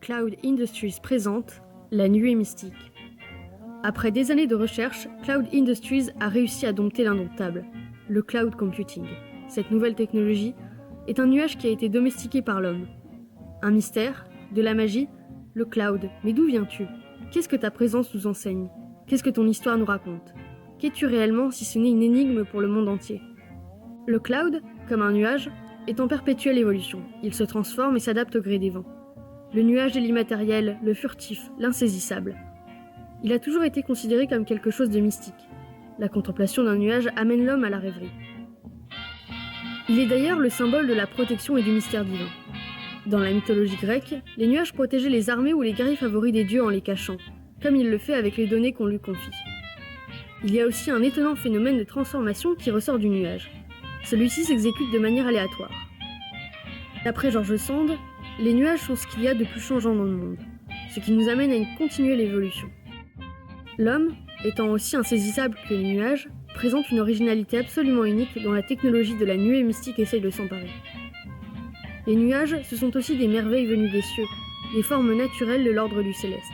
Cloud Industries présente la nuée mystique. Après des années de recherche, Cloud Industries a réussi à dompter l'indomptable, le cloud computing. Cette nouvelle technologie est un nuage qui a été domestiqué par l'homme. Un mystère, de la magie, le cloud. Mais d'où viens-tu? Qu'est-ce que ta présence nous enseigne? Qu'est-ce que ton histoire nous raconte? Qu'es-tu réellement si ce n'est une énigme pour le monde entier? Le cloud, comme un nuage, est en perpétuelle évolution. Il se transforme et s'adapte au gré des vents. Le nuage est l'immatériel, le furtif, l'insaisissable. Il a toujours été considéré comme quelque chose de mystique. La contemplation d'un nuage amène l'homme à la rêverie. Il est d'ailleurs le symbole de la protection et du mystère divin. Dans la mythologie grecque, les nuages protégeaient les armées ou les guerriers favoris des dieux en les cachant, comme il le fait avec les données qu'on lui confie. Il y a aussi un étonnant phénomène de transformation qui ressort du nuage. Celui-ci s'exécute de manière aléatoire. D'après George Sand, les nuages sont ce qu'il y a de plus changeant dans le monde, ce qui nous amène à une continuelle évolution. L'homme, étant aussi insaisissable que les nuages, présente une originalité absolument unique dont la technologie de la nuée mystique essaye de s'emparer. Les nuages, ce sont aussi des merveilles venues des cieux, des formes naturelles de l'ordre du céleste.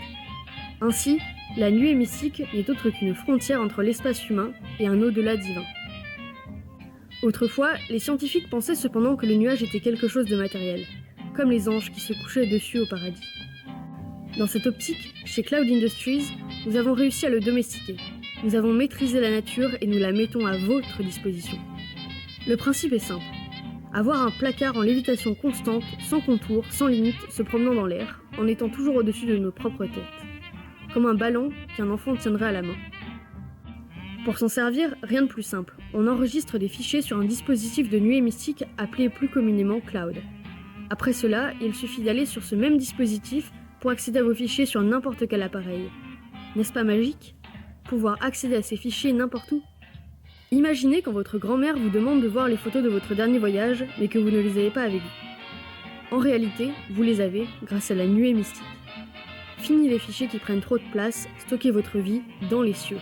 Ainsi, la nuée mystique n'est autre qu'une frontière entre l'espace humain et un au-delà divin. Autrefois, les scientifiques pensaient cependant que le nuage était quelque chose de matériel, comme les anges qui se couchaient dessus au paradis. Dans cette optique, chez Cloud Industries, nous avons réussi à le domestiquer. Nous avons maîtrisé la nature et nous la mettons à votre disposition. Le principe est simple. Avoir un placard en lévitation constante, sans contour, sans limite, se promenant dans l'air, en étant toujours au-dessus de nos propres têtes. Comme un ballon qu'un enfant tiendrait à la main. Pour s'en servir, rien de plus simple. On enregistre des fichiers sur un dispositif de nuée mystique appelé plus communément Cloud. Après cela, il suffit d'aller sur ce même dispositif pour accéder à vos fichiers sur n'importe quel appareil. N'est-ce pas magique? Pouvoir accéder à ces fichiers n'importe où? Imaginez quand votre grand-mère vous demande de voir les photos de votre dernier voyage, mais que vous ne les avez pas avec vous. En réalité, vous les avez grâce à la nuée mystique. Fini les fichiers qui prennent trop de place, stockez votre vie dans les cieux.